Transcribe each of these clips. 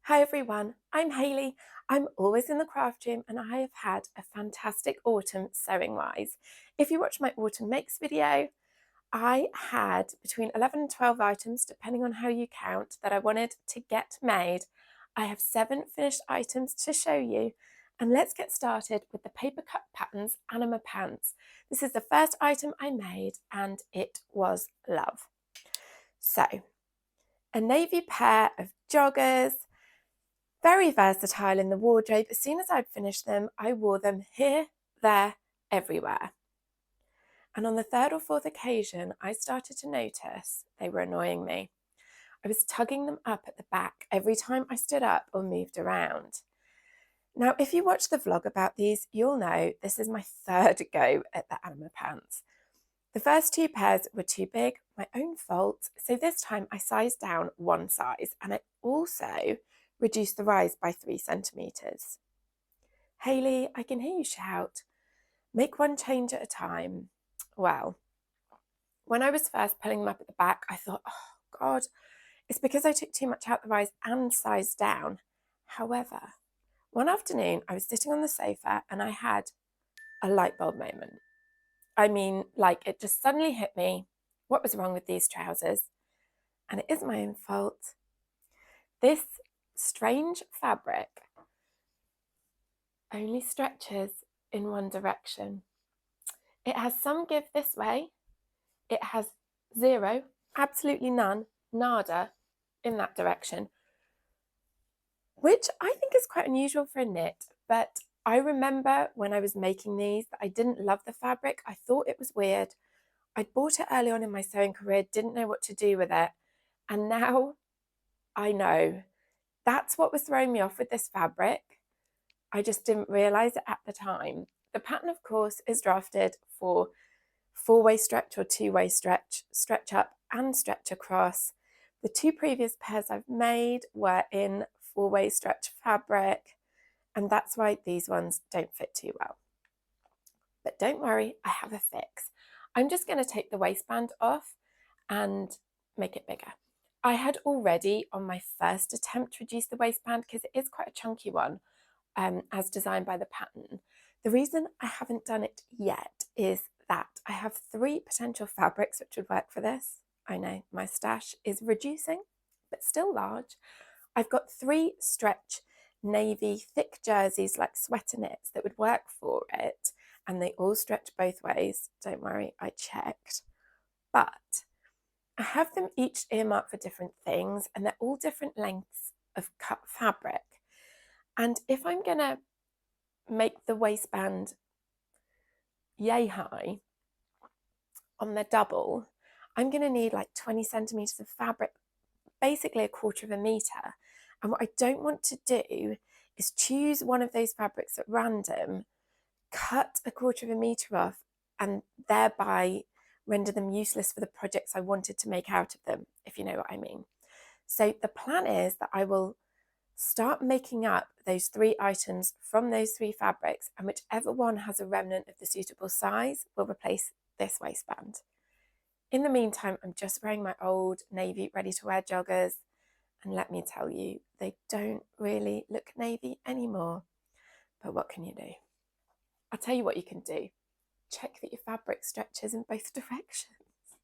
Hi everyone, I'm Hayley. I'm always in the craft room and I have had a fantastic autumn sewing wise. If you watch my autumn makes video, I had between 11 and 12 items, depending on how you count, that I wanted to get made. I have 7 finished items to show you, and let's get started with the Papercut Patterns Anima Pants. This is the first item I made and it was love. So, a navy pair of joggers, very versatile in the wardrobe. As soon as I'd finished them, I wore them here, there, everywhere. And on the third or fourth occasion, I started to notice they were annoying me. I was tugging them up at the back every time I stood up or moved around. Now, if you watch the vlog about these, you'll know this is my third go at the Anima pants. The first 2 pairs were too big, my own fault, so this time I sized down 1 size and I also reduced the rise by 3 centimetres. Hayley, I can hear you shout, make one change at a time. Well, when I was first pulling them up at the back, I thought, oh God, it's because I took too much out the rise and sized down. However, one afternoon I was sitting on the sofa and I had a light bulb moment. I mean, like it just suddenly hit me, what was wrong with these trousers? And it is my own fault. This strange fabric only stretches in one direction. It has some give this way. It has 0, absolutely none, nada in that direction, which I think is quite unusual for a knit. But I remember when I was making these that I didn't love the fabric. I thought it was weird. I'd bought it early on in my sewing career, didn't know what to do with it. And now I know. That's what was throwing me off with this fabric. I just didn't realise it at the time. The pattern, of course, is drafted for 4-way stretch or 2-way stretch, stretch up and stretch across. The 2 previous pairs I've made were in 4-way stretch fabric, and that's why these ones don't fit too well. But don't worry, I have a fix. I'm just going to take the waistband off and make it bigger. I had already, on my first attempt, reduced the waistband because it is quite a chunky one, as designed by the pattern. The reason I haven't done it yet is that I have 3 potential fabrics which would work for this. I know my stash is reducing, but still large. I've got 3 stretch navy thick jerseys like sweater knits that would work for it, and they all stretch both ways. Don't worry, I checked. But I have them each earmarked for different things, and they're all different lengths of cut fabric. And if I'm going to make the waistband yay high on the double, I'm going to need like 20 centimetres of fabric, basically a 1/4 of a metre. And what I don't want to do is choose one of those fabrics at random, cut a 1/4 of a metre off, and thereby render them useless for the projects I wanted to make out of them, if you know what I mean. So the plan is that I will start making up those 3 items from those 3 fabrics, and whichever one has a remnant of the suitable size will replace this waistband. In the meantime, I'm just wearing my old navy ready-to-wear joggers, and let me tell you, they don't really look navy anymore. But what can you do? I'll tell you what you can do. Check that your fabric stretches in both directions.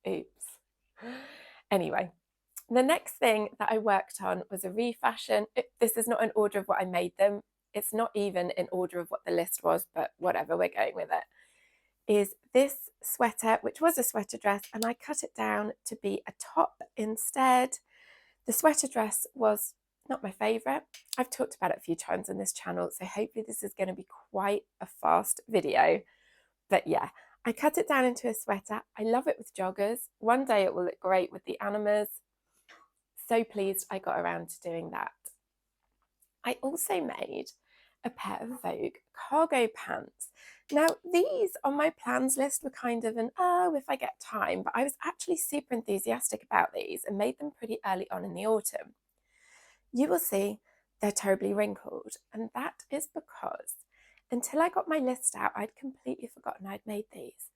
Oops. Anyway, the next thing that I worked on was a refashion. This is not in order of what I made them. It's not even in order of what the list was, but whatever, we're going with it. Is this sweater, which was a sweater dress, and I cut it down to be a top instead. The sweater dress was not my favourite. I've talked about it a few times on this channel, so hopefully this is going to be quite a fast video. But yeah, I cut it down into a sweater. I love it with joggers. One day it will look great with the Animas. So pleased I got around to doing that. I also made a pair of Vogue cargo pants. Now, these on my plans list were kind of an, oh, if I get time, but I was actually super enthusiastic about these and made them pretty early on in the autumn. You will see they're terribly wrinkled, and that is because until I got my list out, I'd completely forgotten I'd made these.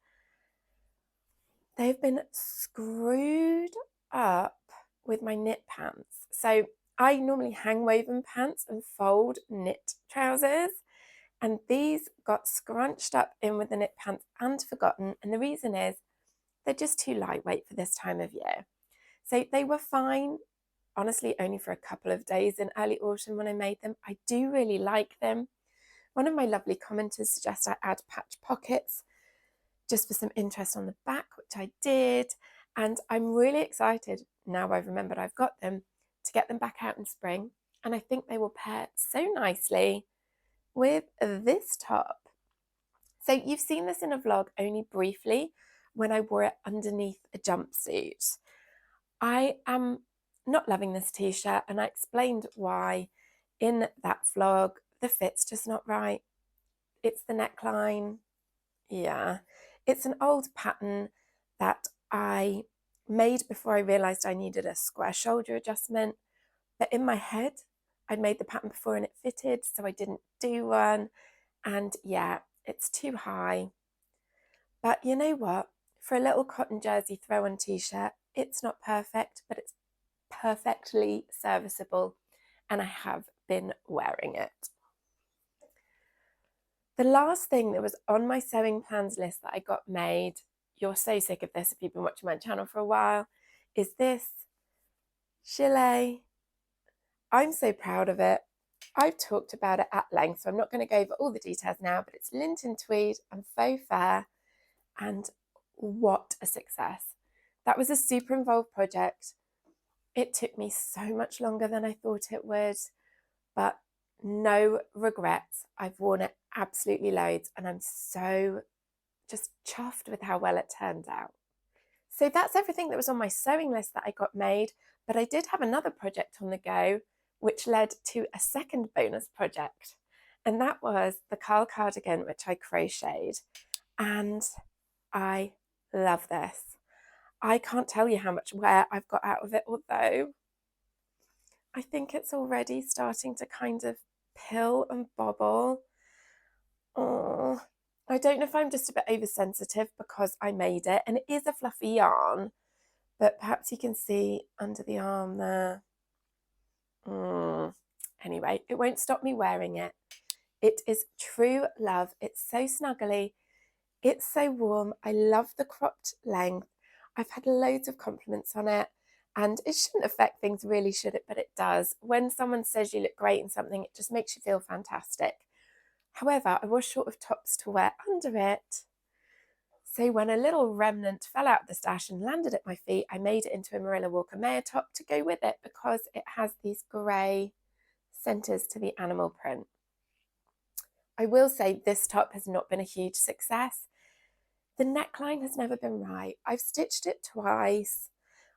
They've been screwed up with my knit pants. So I normally hang woven pants and fold knit trousers, and these got scrunched up in with the knit pants and forgotten, and the reason is they're just too lightweight for this time of year. So they were fine, honestly, only for a couple of days in early autumn when I made them. I do really like them. One of my lovely commenters suggested I add patch pockets just for some interest on the back, which I did. And I'm really excited, now I've remembered I've got them, to get them back out in spring. And I think they will pair so nicely with this top. So you've seen this in a vlog only briefly when I wore it underneath a jumpsuit. I am not loving this t-shirt, and I explained why in that vlog. The fit's just not right. It's the neckline. Yeah, it's an old pattern that I made before I realised I needed a square shoulder adjustment. But in my head, I'd made the pattern before and it fitted, so I didn't do one. And yeah, it's too high. But you know what? For a little cotton jersey throw-on t-shirt, it's not perfect, but it's perfectly serviceable, and I have been wearing it. The last thing that was on my sewing plans list that I got made, you're so sick of this if you've been watching my channel for a while, is this gilet. I'm so proud of it. I've talked about it at length, so I'm not going to go over all the details now, but it's lint and tweed and faux fur, and what a success. That was a super involved project. It took me so much longer than I thought it would, but no regrets. I've worn it absolutely loads, and I'm so just chuffed with how well it turned out. So that's everything that was on my sewing list that I got made, but I did have another project on the go, which led to a second bonus project, and that was the Karla cardigan, which I crocheted, and I love this. I can't tell you how much wear I've got out of it, although I think it's already starting to kind of pill and bobble. Oh, I don't know if I'm just a bit oversensitive because I made it, and it is a fluffy yarn, but perhaps you can see under the arm there. Anyway, it won't stop me wearing it. It is true love. It's so snuggly. It's so warm. I love the cropped length. I've had loads of compliments on it, and it shouldn't affect things really, should it? But it does. When someone says you look great in something, it just makes you feel fantastic. However, I was short of tops to wear under it. So when a little remnant fell out of the stash and landed at my feet, I made it into a Marilla Walker Mayer top to go with it because it has these grey centres to the animal print. I will say this top has not been a huge success. The neckline has never been right. I've stitched it twice.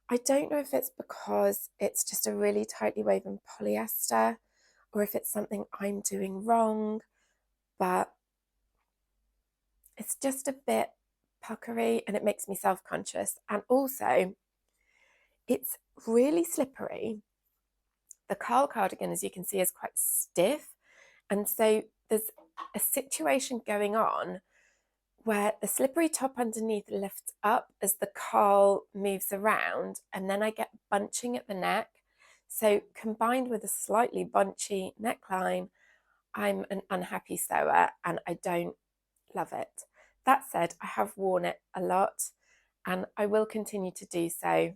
I don't know if it's because it's just a really tightly woven polyester or if it's something I'm doing wrong, but it's just a bit puckery and it makes me self-conscious. And also, it's really slippery. The Karla cardigan, as you can see, is quite stiff. And so there's a situation going on where the slippery top underneath lifts up as the caul moves around, and then I get bunching at the neck. So combined with a slightly bunchy neckline, I'm an unhappy sewer and I don't love it. That said, I have worn it a lot and I will continue to do so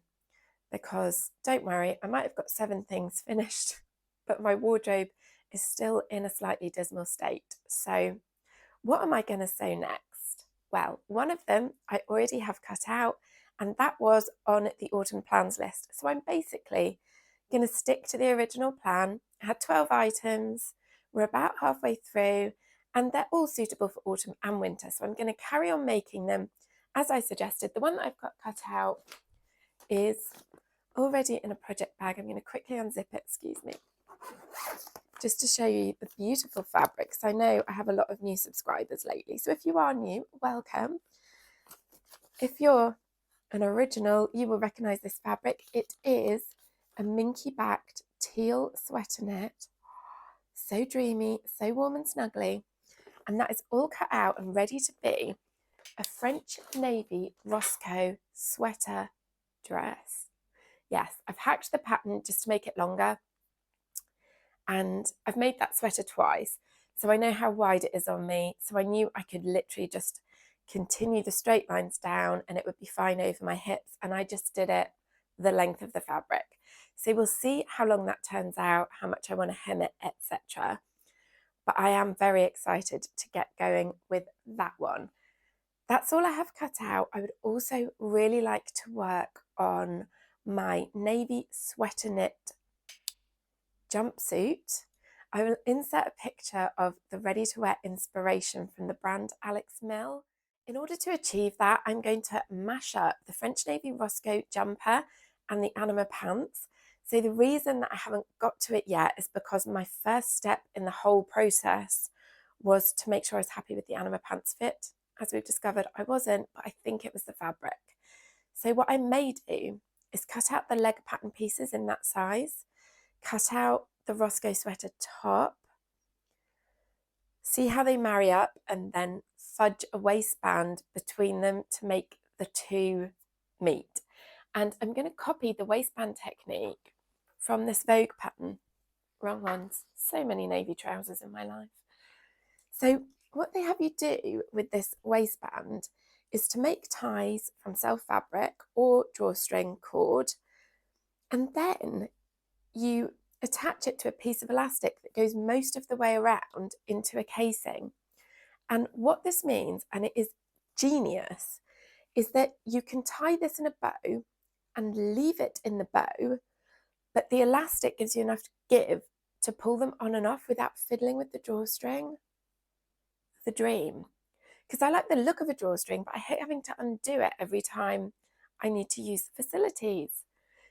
because, don't worry, I might have got 7 things finished, but my wardrobe is still in a slightly dismal state. So what am I going to sew next? Well, one of them I already have cut out, and that was on the autumn plans list. So I'm basically going to stick to the original plan. I had 12 items. We're about halfway through, and they're all suitable for autumn and winter. So I'm going to carry on making them as I suggested. The one that I've got cut out is already in a project bag. I'm going to quickly unzip it, excuse me, just to show you the beautiful fabrics. I know I have a lot of new subscribers lately, so if you are new, welcome. If you're an original, you will recognise this fabric. It is a minky backed teal sweater knit, so dreamy, so warm and snuggly, and that is all cut out and ready to be a French navy Roscoe sweater dress. Yes, I've hacked the pattern just to make it longer. and I've made that sweater twice, so I know how wide it is on me, so I knew I could literally just continue the straight lines down and it would be fine over my hips, and I just did it the length of the fabric. So we'll see how long that turns out, how much I want to hem it, etc. But I am very excited to get going with that one. That's all I have cut out. I would also really like to work on my navy sweater knit jumpsuit. I will insert a picture of the ready-to-wear inspiration from the brand Alex Mill. In order to achieve that, I'm going to mash up the French Navy Roscoe jumper and the Anima pants. So the reason that I haven't got to it yet is because my first step in the whole process was to make sure I was happy with the Anima pants fit. As we've discovered, I wasn't, but I think it was the fabric. So what I may do is cut out the leg pattern pieces in that size, cut out the Roscoe sweater top, see how they marry up, and then fudge a waistband between them to make the two meet. And I'm going to copy the waistband technique from this Vogue pattern. Wrong ones. So many navy trousers in my life. So what they have you do with this waistband is to make ties from self fabric or drawstring cord, and then you attach it to a piece of elastic that goes most of the way around into a casing. And what this means, and it is genius, is that you can tie this in a bow and leave it in the bow, but the elastic gives you enough give to pull them on and off without fiddling with the drawstring. The dream. Because I like the look of a drawstring, but I hate having to undo it every time I need to use the facilities.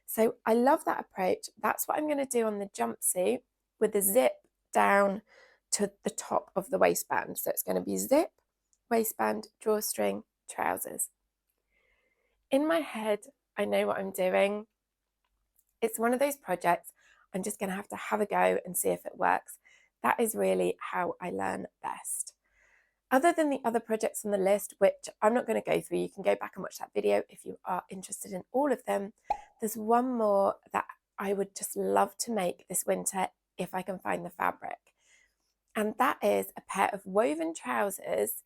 So I love that approach. That's what I'm going to do on the jumpsuit with the zip down to the top of the waistband. So it's going to be zip, waistband, drawstring, trousers. In my head, I know what I'm doing. It's one of those projects I'm just going to have a go and see if it works. That is really how I learn best. Other than the other projects on the list, which I'm not going to go through, you can go back and watch that video if you are interested in all of them. There's one more that I would just love to make this winter if I can find the fabric. And that is a pair of woven trousers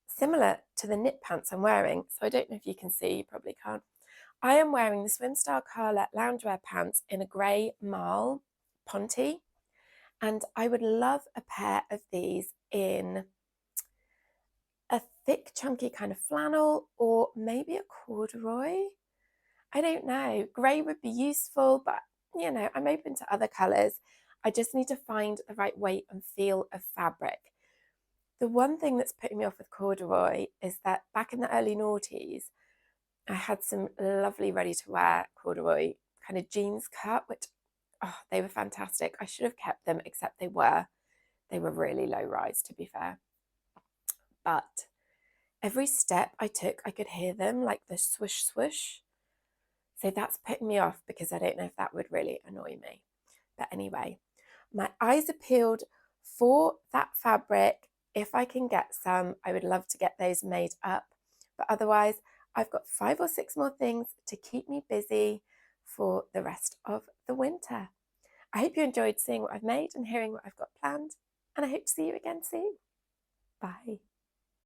similar to the knit pants I'm wearing. So I don't know if you can see, you probably can't. I am wearing the SwimStyle Karla Loungewear pants in a grey marl ponte. And I would love a pair of these in a thick, chunky kind of flannel, or maybe a corduroy. I don't know. Grey would be useful, but you know, I'm open to other colours. I just need to find the right weight and feel of fabric. The one thing that's putting me off with corduroy is that back in the early noughties, I had some lovely ready-to-wear corduroy kind of jeans cut, which, oh, they were fantastic. I should have kept them, except they were really low rise, to be fair. But every step I took, I could hear them, like the swoosh, swoosh. So that's putting me off because I don't know if that would really annoy me. But anyway, my eyes are peeled for that fabric. If I can get some, I would love to get those made up. But otherwise, I've got 5 or 6 more things to keep me busy for the rest of the winter. I hope you enjoyed seeing what I've made and hearing what I've got planned, and I hope to see you again soon. Bye.